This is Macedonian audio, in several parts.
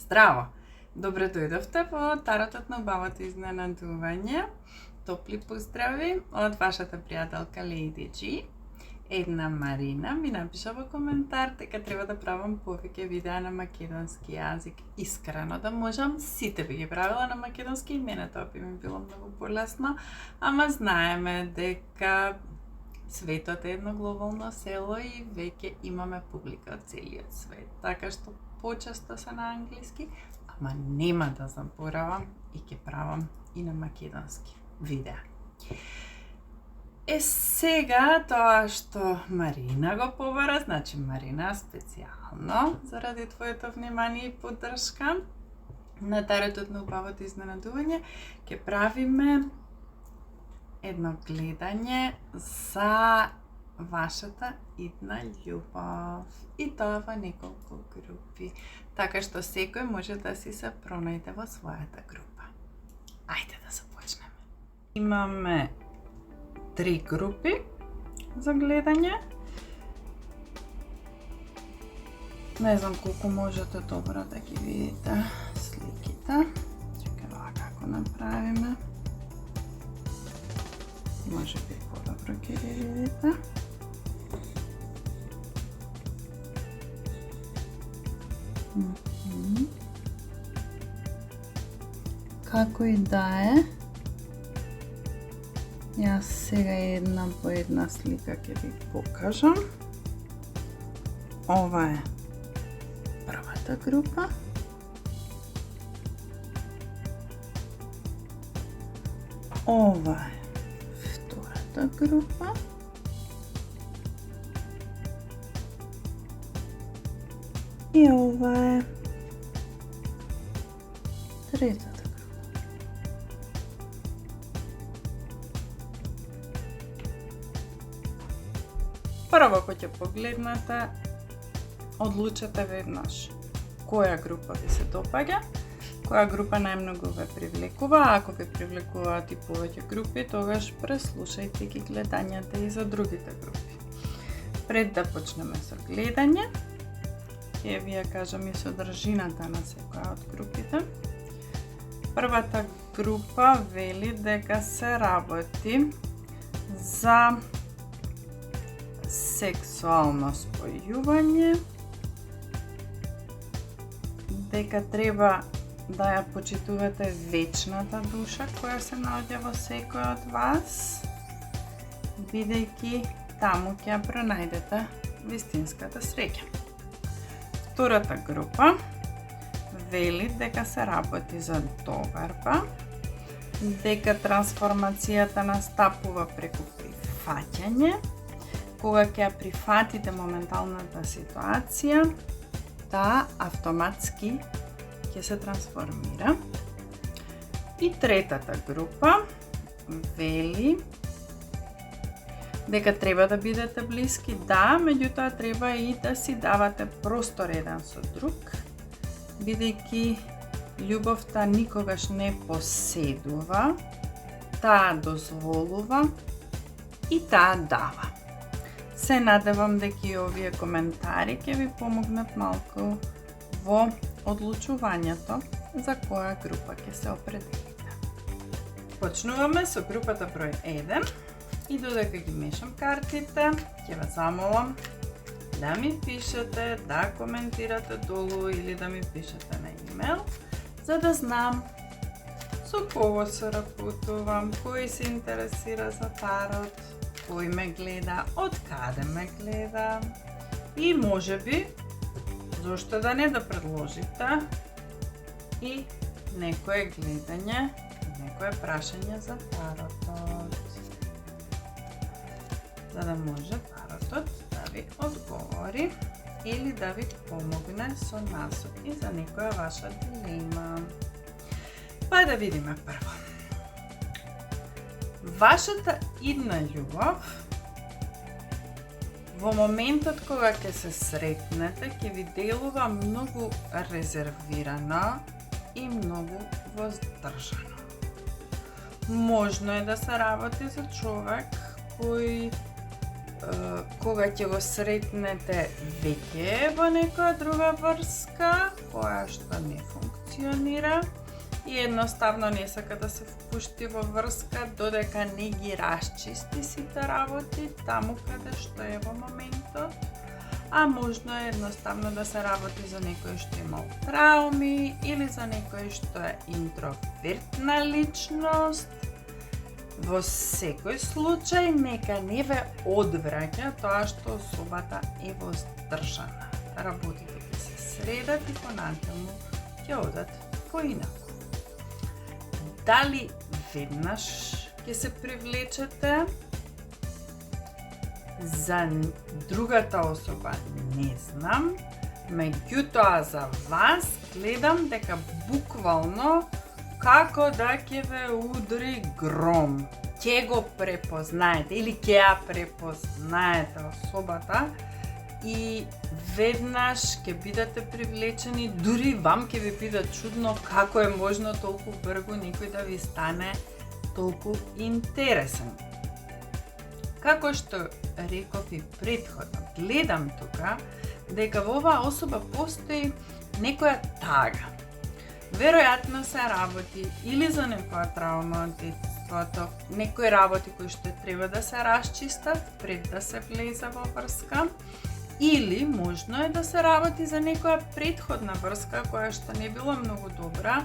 Здраво! Добре дојдовте во Таротот на убавото изненадување. Топли поздрави од вашата пријателка Lady G. Една Марина ми напиша во коментар дека треба да правам повеќе видеа на македонски јазик. Искрено да можам, сите би ги правила на македонски и мене тоа би ми било многу полесно, ама знаеме дека светот е едно глобално село и веќе имаме публика од целиот свет. Така што почесто се на англиски, ама нема да заборавам и ќе правам и на македонски видеа. Сега тоа што Марина го побара, значи Марина специјално заради твоето внимание и поддршка на Таротот на убавото изненадување, ќе правиме едно гледање за вашата идна љубов. И тоа во неколку групи. Така што секој може да си се пронајде во својата група. Ајде да започнеме. Имаме 3 групи за гледање. Не знам колку можете добро да ги видите сликите. Чекај како направиме. Може би подобро ќе ги видите. Како и да е, јас сега една по една слика ќе ви покажам. Ова е првата група. Ова е втората група. И ова е третата група. Прво кога ќе погледнете, одлучете веднаш која група ви се допаѓа, која група најмногу ве привлекува. Ако ве привлекуваат и повеќе групи, тогаш преслушајте ги гледањата и за другите групи. Пред да почнеме со гледање, ќе ви ја кажам и содржината на секоја од групите. Првата група вели дека се работи за сексуално спојување, дека треба да ја почитувате вечната душа која се наоѓа во секој од вас, бидејќи таму ќе ја пронајдете вистинската среќа. Втората група вели дека се работи за доверба, дека трансформацијата настапува преку прифаќање. Кога ќе ја прифатите моменталната ситуација, таа автоматски ќе се трансформира. И третата група вели дека треба да бидете блиски, да, меѓутоа треба и да си давате простор еден со друг, бидејќи љубовта никогаш не поседува, таа дозволува и таа дава. Се надевам дека и овие коментари ќе ви помогнат малку во одлучувањето за која група ќе се определите. Почнуваме со групата број 1 и додека ги мешам картите, ќе ве замолам да ми пишете, да коментирате долу или да ми пишете на имейл, за да знам со кого се работувам, кој се интересира за тарот, кој ме гледа, од каде ме гледа и можеби зошто да не да предложите и некое гледање, некое прашање за таротот, за да може таротот да ви одговори или да ви помогне со насоки за некоја ваша дилема. Па да видиме прво. Вашата идна љубов во моментот кога ќе се сретнете, ќе ви делува многу резервирано и многу воздржано. Можно е да се работи за човек кој кога ќе го сретнете веќе во некоја друга врска која што не функционира и едноставно не сака да се впушти во врска додека не ги расчисти сите работи таму каде што е во моментот, а можно е едноставно да се работи за некој што имал трауми или за некој што е интровертна личност. Во секој случај нека не ве одвраќа тоа што особата е воздржана. Работите ќе се средат и понатаму ќе одат поинаку. Дали веднаш ќе се привлечете за другата особа, не знам, меѓутоа за вас гледам дека буквално како да ќе ве удри гром. Ќе го препознаете или ќе ја препознаете особата и веднаш ќе бидете привлечени, дури вам ќе ви биде чудно како е можно толку брзо некој да ви стане толку интересен. Како што реков и претходно, гледам тука дека во оваа особа постои некоја тага. Веројатно се работи или за некоја травма од детството, некои работи кои што треба да се расчистат пред да се влезе во врска, или можно е да се работи за некоја претходна врска која што не била многу добра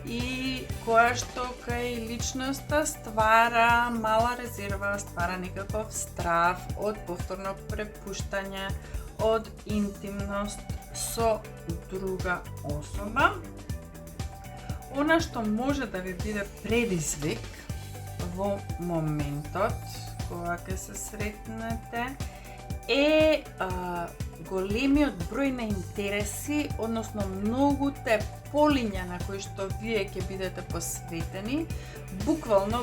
и која што кај личноста ствара мала резерва, ствара некаков страв од повторно препуштање, од интимност со друга особа. Она што може да ви биде предизвик во моментот кога ќе се сретнете е големиот број на интереси, односно многуте полиња на кои што вие ќе бидете посветени, буквално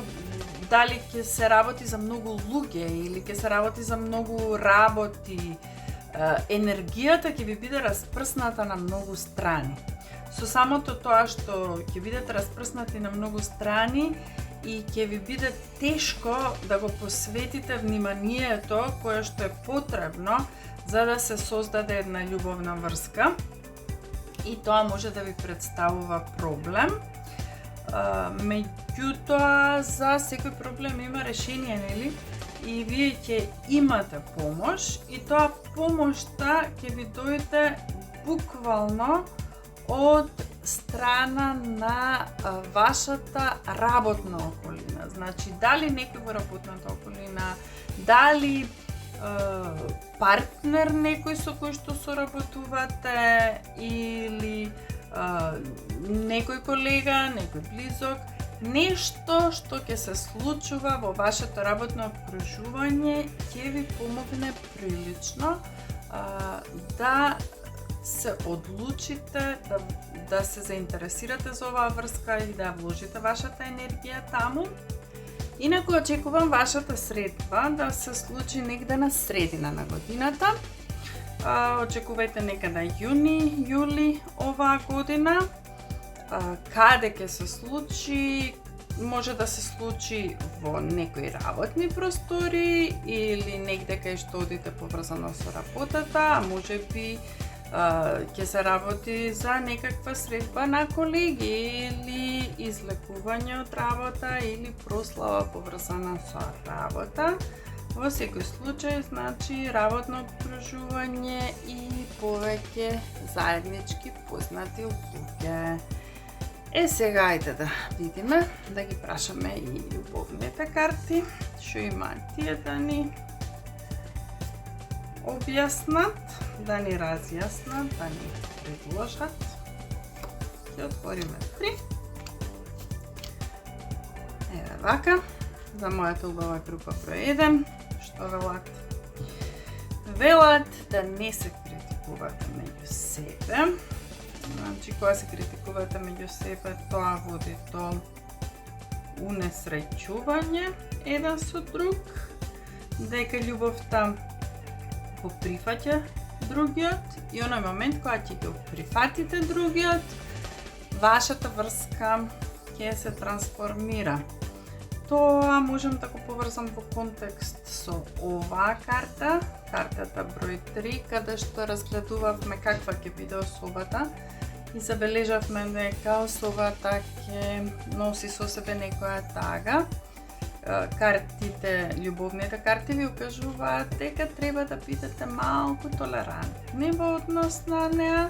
дали ќе се работи за многу луѓе или ќе се работи за многу работи, енергијата ќе ви биде распрсната на многу страни. Со самото тоа што ќе бидете распрснати на многу страни и ќе ви биде тешко да го посветите вниманието кое што е потребно за да се создаде една љубовна врска и тоа може да ви представува проблем. Меѓутоа, за секој проблем има решение, нели? И вие ќе имате помош и тоа помошта ќе ви дојде буквално од страна на вашата работна околина. Значи, дали некој во работната околина, дали партнер некој со кој што соработувате или некој колега, некој близок, нешто што ќе се случува во вашето работно окружување ќе ви помогне прилично да се одлучите да се заинтересирате за оваа врска и да вложите вашата енергија таму. Инаку очекувам вашата средба да се случи негде на средина на годината. Очекувајте некаде јуни, јули оваа година. Каде ќе се случи? Може да се случи во некои работни простори или негде кај што одите поврзано со работата, а можеби ќе се работи за некаква средба на колеги или излекување од работа или прослава поврзана со работа. Во секој случај, значи, работно окружување и повеќе заеднички познати луѓе. Сега ајде да видиме, да ги прашаме и љубовните карти, што имаат тие да ни објаснат, да ни разјаснат, да ни предложат. Ќе отвориме 3. Еве вака, за мојата убава група број 1, што велат? Велат да не се критикувате меѓу себе. Значи, кога се критикувате меѓу себе, тоа води до унесреќување еден со друг, дека љубовта го прифаќа другиот и оној момент кога ќе го прифатите другиот, вашата врска ќе се трансформира. тоа можам да го поврзам во контекст со оваа карта, картата број 3, каде што разгледувавме каква ќе биде особата и забележавме дека особата ќе носи со себе некоја тага. Картите, љубовните карти ви укажуваат дека треба да бидете малку толерантни во однос на неа,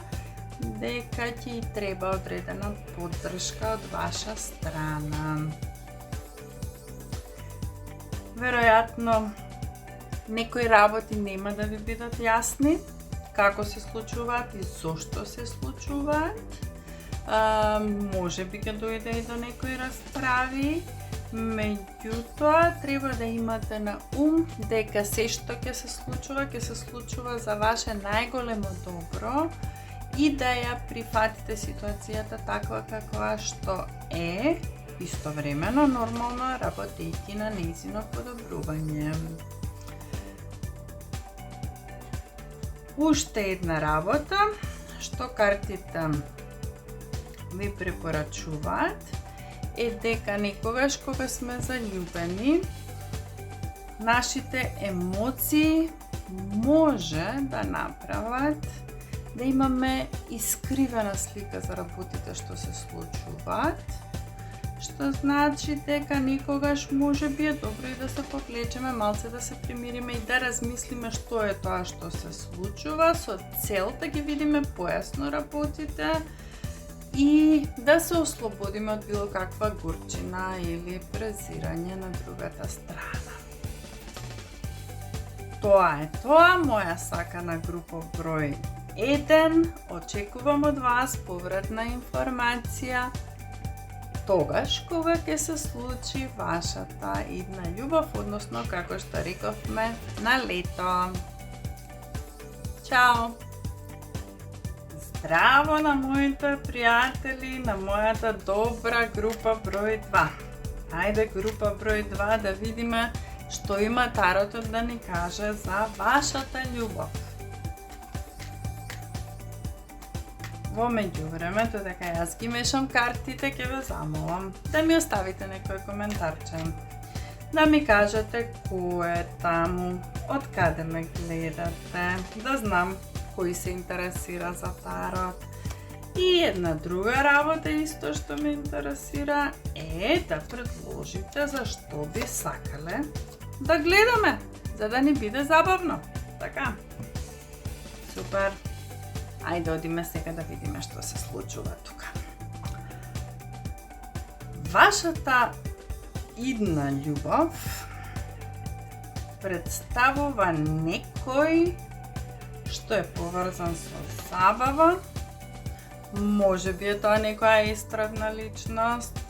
дека ќе треба одредена поддршка од ваша страна. Веројатно, некои работи нема да ви бидат јасни, како се случуваат и зошто се случуваат. Може би ќе дојде и до некои расправи, меѓутоа треба да имате на ум дека се што ќе се случува за ваше најголемо добро и да ја прифатите ситуацијата таква каква што е, истовремено нормално работејќи на нејзино подобрување. Уште една работа што картите ви препорачуваат е дека некогаш кога сме заљубени, нашите емоции може да направат да имаме искривена слика за работите што се случуваат, што значи дека некогаш може би е добро и да се повлечеме, малце да се примириме и да размислиме што е тоа што се случува, со цел да ги видиме појасно работите и да се ослободиме од било каква горчина или презирање на другата страна. Тоа е тоа, моја сакана група број 1. Очекувам од вас повратна информација тогаш кога ќе се случи вашата идна љубов, односно како што рековме на лето. Чао! Здраво на моите пријатели, на мојата добра група број 2. Ајде група број 2 да видиме што има таротот да ни каже за вашата љубов. Во меѓувремето, дека јас ги мешам картите, ќе ве замолам да ми оставите некој коментарче. Да ми кажете кој е таму, од каде ме гледате, да знам кој се интересира за тарот. И една друга работа исто што ме интересира е да предложите за што би сакале да гледаме, за да ни биде забавно. Така? Супер! Ајде одиме сега да видиме што се случува тука. Вашата идна љубов представува некој што е поврзан со забава. Може би е тоа некоја истравна личност,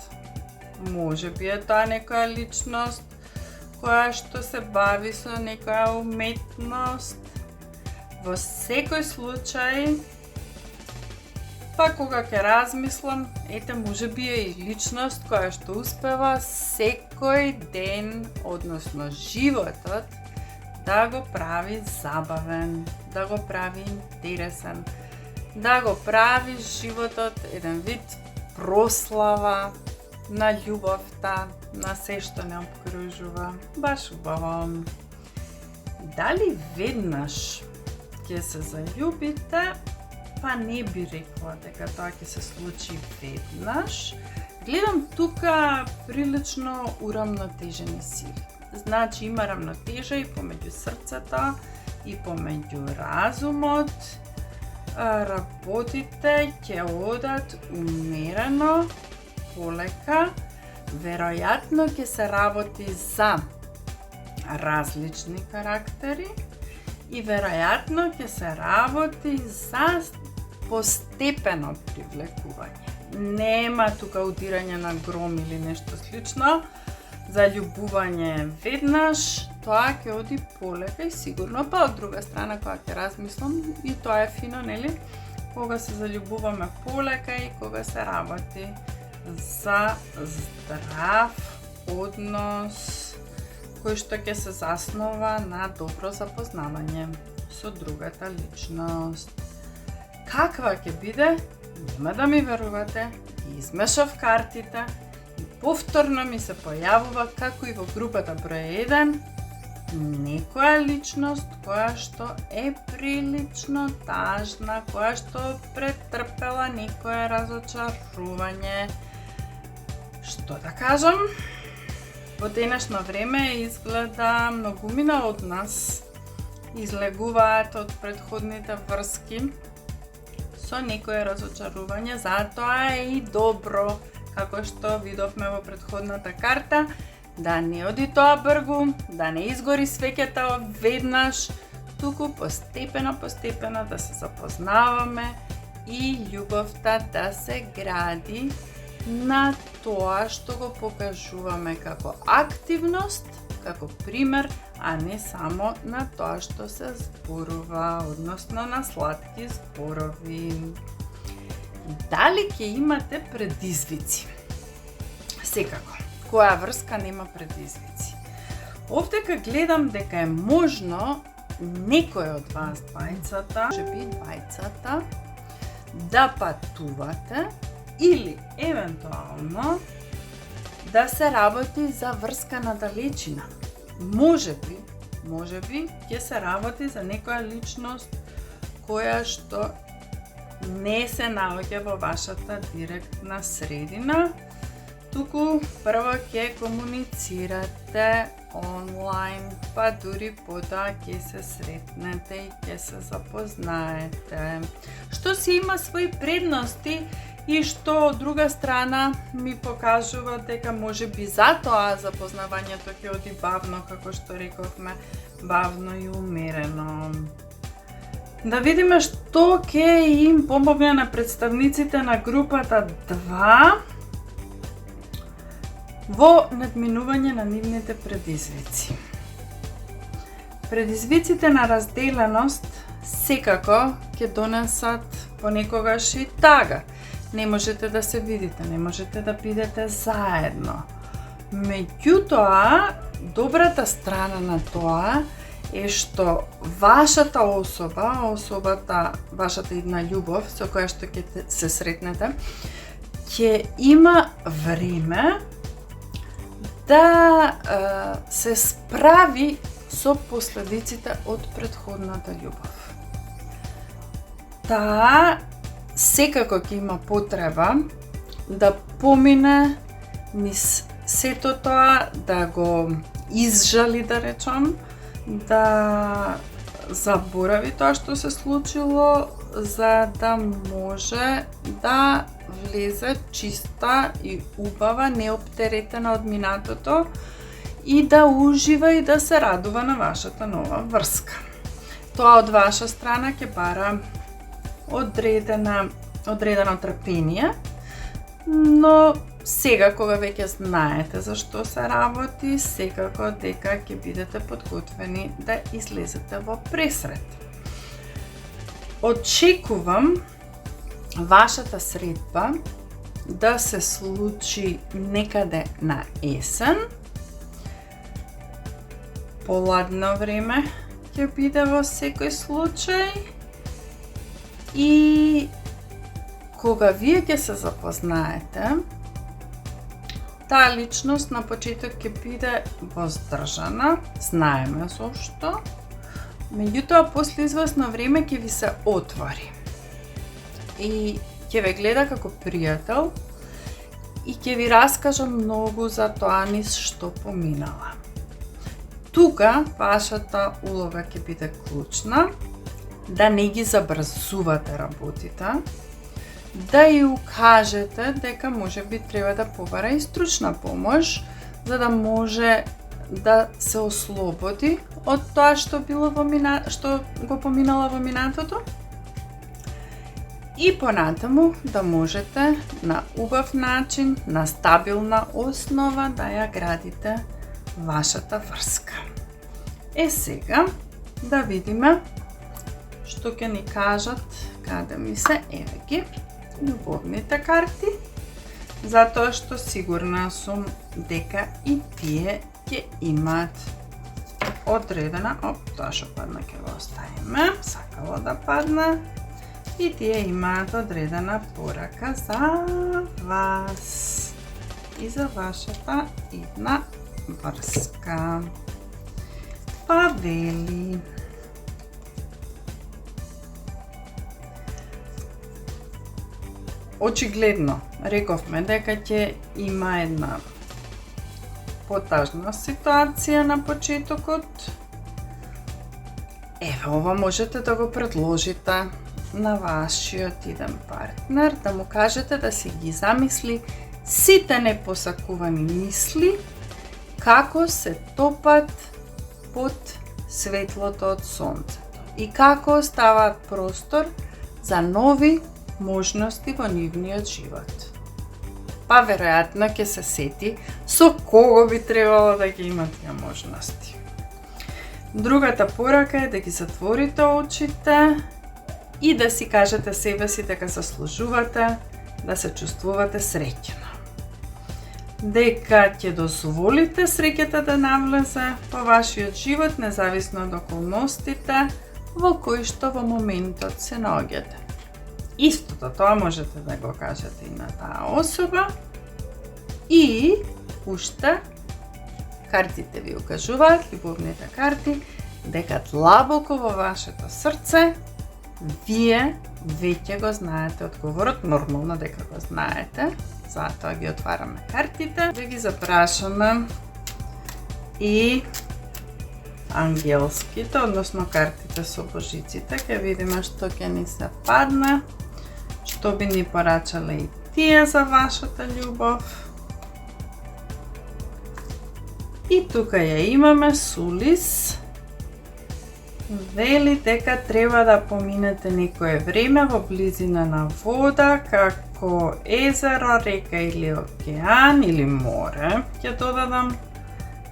може би е тоа некоја личност која што се бави со некоја уметност. Во секој случај, па кога ќе размислам, ете може би е и личност која што успева секој ден, односно животот, да го прави забавен, да го прави интересен, да го прави животот еден вид прослава на љубовта, на се што не обкружува. Баш убаво. Дали веднаш ќе се заљубите, па не би рекла дека тоа ќе се случи веднаш. Гледам тука прилично урамнотежени сили. Значи има рамнотежа и помеѓу срцето и помеѓу разумот. Работите ќе одат умерено, полека. Веројатно ќе се работи за различни карактери и веројатно ќе се работи за постепено привлекување. Нема тука удирање на гром или нешто слично. Заљубување веднаш, тоа ќе оди полека и сигурно, па од друга страна кога ќе размислам, и тоа е фино, нели? Кога се заљубуваме полека и кога се работи за здрав однос кој што ќе се заснова на добро запознавање со другата личност. Каква ќе биде? Нема да ми верувате, ги измешав картите и повторно ми се појавува како и во групата број 1 некоја личност која што е прилично тажна, која што претрпела некое разочарување. Што да кажам, во денешно време изгледа многумина од нас излегуваат од претходните врски со некое разочарување, затоа е и добро, како што видовме во претходната карта, да не оди тоа бргу, да не изгори свеќата веднаш, туку постепено да се запознаваме и љубовта да се гради на тоа што го покажуваме како активност, како пример, а не само на тоа што се зборува, односно на сладки зборови. Дали ќе имате предизвици? Секако, која врска нема предизвици? Овдека гледам дека е можно некој од вас двајцата, можеби двајцата, да патувате или евентуално да се работи за врска на далечина. Можеби ќе се работи за некоја личност која што не се наоѓа во вашата директна средина, туку прво ќе комуницирате онлайн, па дури потоа ќе се сретнете и ќе се запознаете. Што си има своји предности и што од друга страна ми покажува дека можеби затоа запознавањето ќе оди бавно, како што рековме, бавно и умерено. Да видиме што ќе им помогне на представниците на групата 2 во надминување на нивните предизвици. Предизвиците на разделеност секако ќе донесат понекогаш и тага. Не можете да се видите, не можете да бидете заедно. Меѓутоа, добрата страна на тоа е што вашата особата, вашата една љубов со која што ќе се сретнете, ќе има време да се справи со последиците од претходната љубов. Таа секако ќе има потреба да помине низ сето тоа, да го изжали, да речам, да заборави тоа што се случило, за да може да влезе чиста и убава, неоптеретена од минатото и да ужива и да се радува на вашата нова врска. Тоа од ваша страна ќе бара одредено трпение, но сега кога веќе знаете за што се работи, секако дека ќе бидете подготвени да излезете во пресрет. Очекувам вашата средба да се случи некаде на есен. Поладно време ќе биде во секој случај и кога вие ќе се запознаете, таа личност на почеток ќе биде воздржана, знаеме зошто, меѓутоа после известно време ќе ви се отвори и ќе ве гледа како пријател и ќе ви раскажа многу за тоа низ што поминала. Тука вашата улога ќе биде клучна, да не ги забрзувате работите, да ја укажете дека можеби треба да побара и стручна помош, за да може да се ослободи од тоа што го поминала во минатото и понатаму да можете на убав начин, на стабилна основа да ја градите вашата врска. Сега да видиме што ќе ни кажат, каде ми се, еве ги, љубовните карти, затоа што сигурна сум дека и тие ќе имаат одредена, тоа што падна ќе го оставиме, сакало да падне, и тие имаат одредена порака за вас. и за вашата идна врска. Па вели: очигледно рековме дека ќе има една потажна ситуација на почетокот. Еве, ова можете да го предложите на вашиот иден партнер, да му кажете да си ги замисли сите непосакувани мисли како се топат под светлото од сонцето и како оставаат простор за нови можности во нивниот живот. Па веројатно ќе се сети со кого би требало да ги има тие можности. Другата порака е да ги затворите очите и да си кажете себе си дека заслужувате да се чувствувате среќна. Дека ќе дозволите среќата да навлезе во вашиот живот, независно од околностите во кои што во моментот се наоѓате. Истото тоа можете да го кажете и на таа особа. И уште картите ви укажуваат, љубовните карти, дека длабоко во вашето срце вие веќе го знаете одговорот, нормално дека го знаете, затоа ги отвараме картите, да ги запрашаме и ангелските, односно картите со божиците, ќе видиме што ќе ни се падне, што би ни порачале и тие за вашата љубов. И тука ја имаме Сулис. Вели дека треба да поминете некое време во близина на вода, како езеро, река или океан или море, ќе додадам,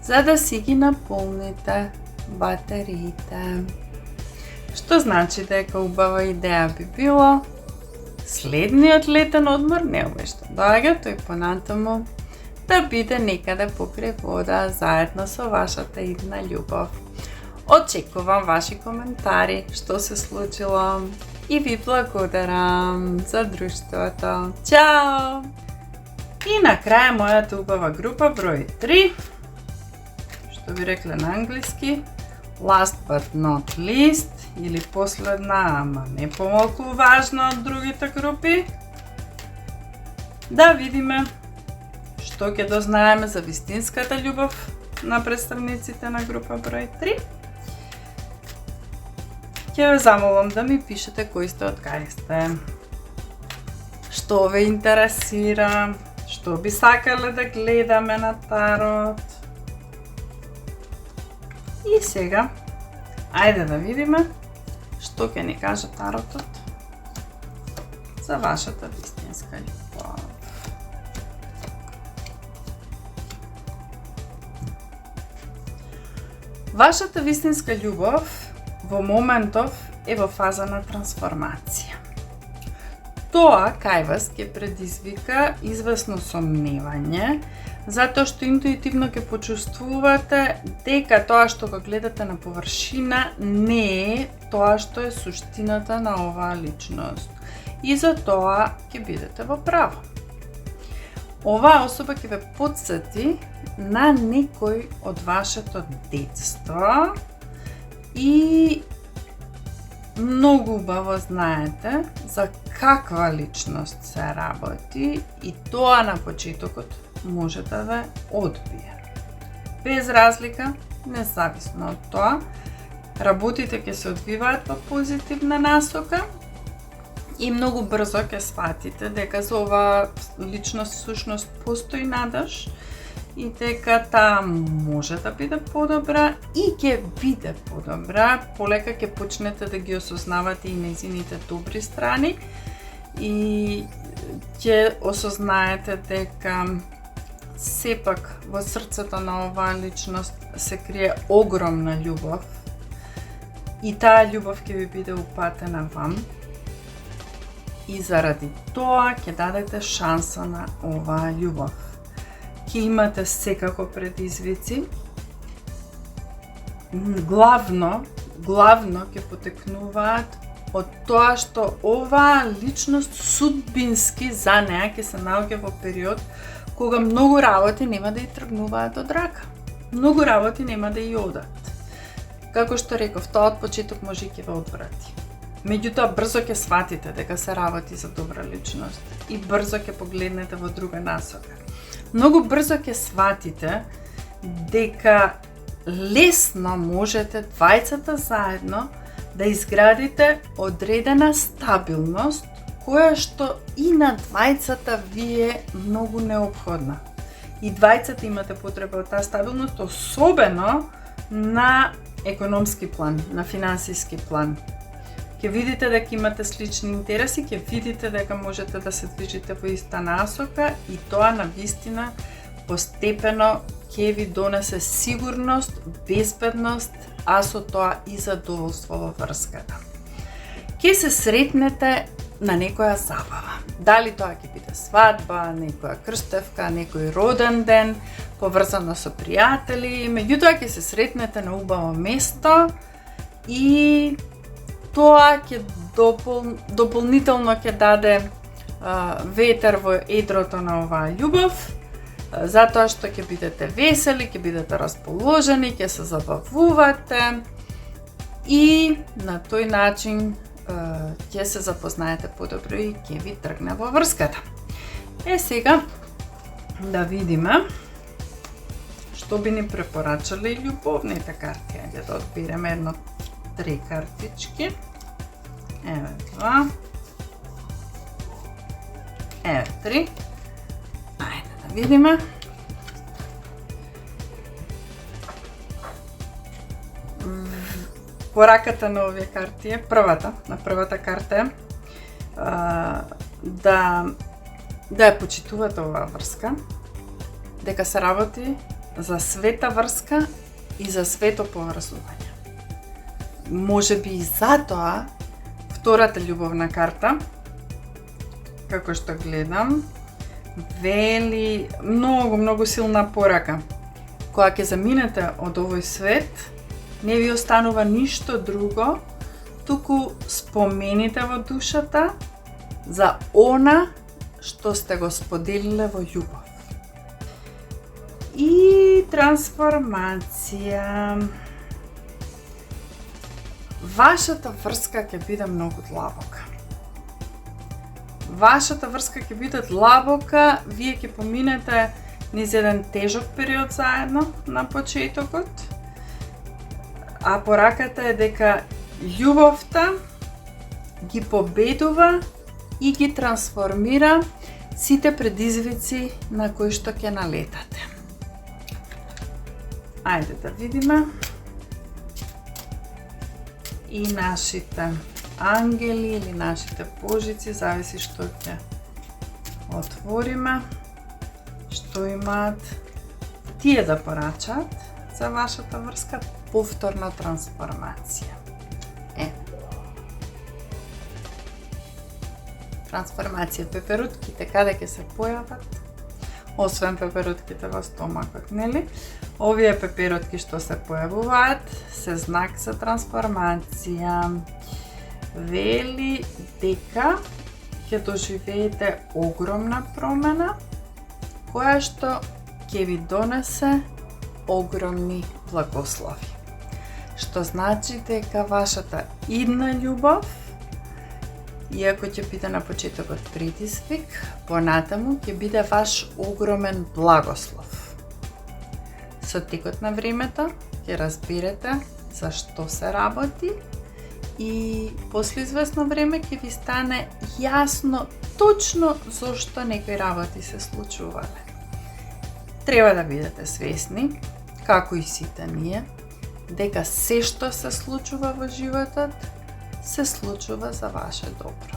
за да си ги наполните батериите. Што значи дека убава идеја би било следниот летен одмор необично доаѓа, тој понатаму да биде некаде покрај вода заедно со вашата идна љубов. Очекувам ваши коментари, што се случило и ви благодарам за друштвото. Чао! И на крај мојата убава група број 3, што би рекле на англиски, last but not least, или последна, ама не помалку важна од другите групи. Да видиме што ќе дознаеме за вистинската љубов на представниците на група број 3. Ќе ве замолам да ми пишете кои сте, од кај сте, што ве интересира, што би сакале да гледаме на тарот. И сега, ајде да видиме што ќе ни каже таротот за вашата вистинска љубов. Вашата вистинска љубов во моментов е во фаза на трансформација. Тоа кај вас ќе предизвика известно сомневање, затоа што интуитивно ќе почувствувате дека тоа што го гледате на површина не е тоа што е суштината на оваа личност. И за тоа ќе бидете во право. Оваа особа ќе ве потсети на некој од вашето детство и многу убаво знаете за каква личност се работи и тоа на почетокот може да ве одбие. Без разлика, независно од тоа, работите ќе се одвиваат во позитивна насока и многу брзо ќе сватите дека за оваа личност всушност постои надеж и дека таа може да биде подобра и ќе биде подобра. Полека ќе почнете да ги осознавате и нејзините добри страни и ќе осознаете дека сепак во срцето на оваа личност се крие огромна љубов и таа љубов ќе ви биде упатена вам и заради тоа ќе дадете шанса на оваа љубов. Ќе имате секако предизвици. Главно ќе потекнуваат од тоа што оваа личност судбински за неа ќе се наоѓа во период кога многу работи нема да ја тргнуваат од рака. Многу работи нема да ја одат. Како што реков, тоа од почеток може и ќе ве одврати. Меѓутоа, брзо ќе сватите дека се работи за добра личност и брзо ќе погледнете во друга насока. Многу брзо ќе сватите дека лесно можете двајцата заедно да изградите одредена стабилност која што и на двајцата ви е многу неопходна. И двајцата имате потреба од таа стабилност, особено на економски план, на финансиски план. Ќе видите дека имате слични интереси, ќе видите дека можете да се движите во иста насока и тоа навистина постепено ќе ви донесе сигурност, безбедност, а со тоа и задоволство во врската. Ќе се сретнете на некоја забава. Дали тоа ќе биде свадба, некоја крстевка, некој роден ден, поврзано со пријатели, меѓутоа ќе се сретнете на убаво место и тоа ќе дополнително ќе даде ветер во едрото на оваа љубов, затоа што ќе бидете весели, ќе бидете расположени, ќе се забавувате и на тој начин ќе се запознаете подобро и ќе ви тргне во врската. Сега да видиме што би ни препорачале љубовните карти. Ајде да одбереме едно 3 картички. Еве 2. Еве 3. Ајде да видиме. Пораката на овие карти е првата карта е да ја почитувате оваа врска, дека се работи за света врска и за свето поврзување. Може би и затоа втората љубовна карта, како што гледам, вели многу силна порака. Кога ќе заминете од овој свет, не ви останува ништо друго, туку спомените во душата за она што сте го споделиле во љубов. И трансформација. Вашата врска ќе биде многу длабока. Вашата врска ќе биде длабока, вие ќе поминете низ еден тежок период заедно на почетокот, а пораката е дека љубовта ги победува и ги трансформира сите предизвици на кои што ќе налетате. Ајде да видиме. И нашите ангели или нашите божици, зависи што ќе отвориме, што имаат тие да порачаат за вашата врска повторна трансформација. Трансформација, пеперутките каде ќе се појават, освен пеперутките во стомакот, нели? Овие пеперутки што се појавуваат се знак за трансформација. Вели дека ќе доживеете огромна промена, која што ќе ви донесе огромни благослови. Што значи дека вашата идна љубов, иако ќе биде на почетокот притисвик, понатаму ќе биде ваш огромен благослов. Со текот на времето ќе разберете за што се работи и после известно време ќе ви стане јасно точно зошто некои работи се случувале. Треба да бидете свесни, како и сите ние, дека се што се случува во животот, се случува за ваше добро.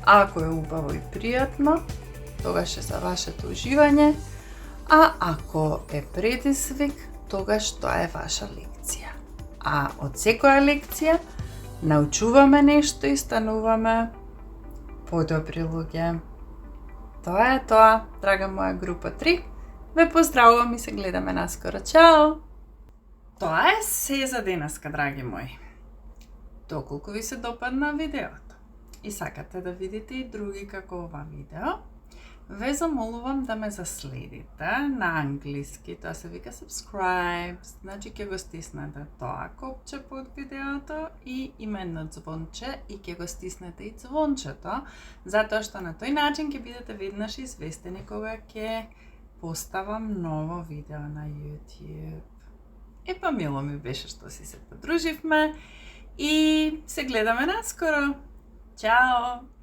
Ако е убаво и пријатно, тогаш е за вашето уживање, а ако е предизвик, тогаш тоа е ваша лекција. А од секоја лекција научуваме нешто и стануваме подобри луѓе. Тоа е тоа, драга моја група 3. Ве поздравувам и се гледаме наскоро. Чао! Тоа е се за денеска, драги мои. Доколку ви се допадна видеото и сакате да видите и други како ова видео, Ве замолувам да ме заследите на англиски, тоа се вика subscribe, значи ќе го стиснете тоа копче под видеото и има едно звонче и ќе го стиснете и звончето, затоа што на тој начин ќе бидете веднаш известени кога ќе поставам ново видео на YouTube. Епа мило ми беше што си се подруживме и се гледаме наскоро. Чао!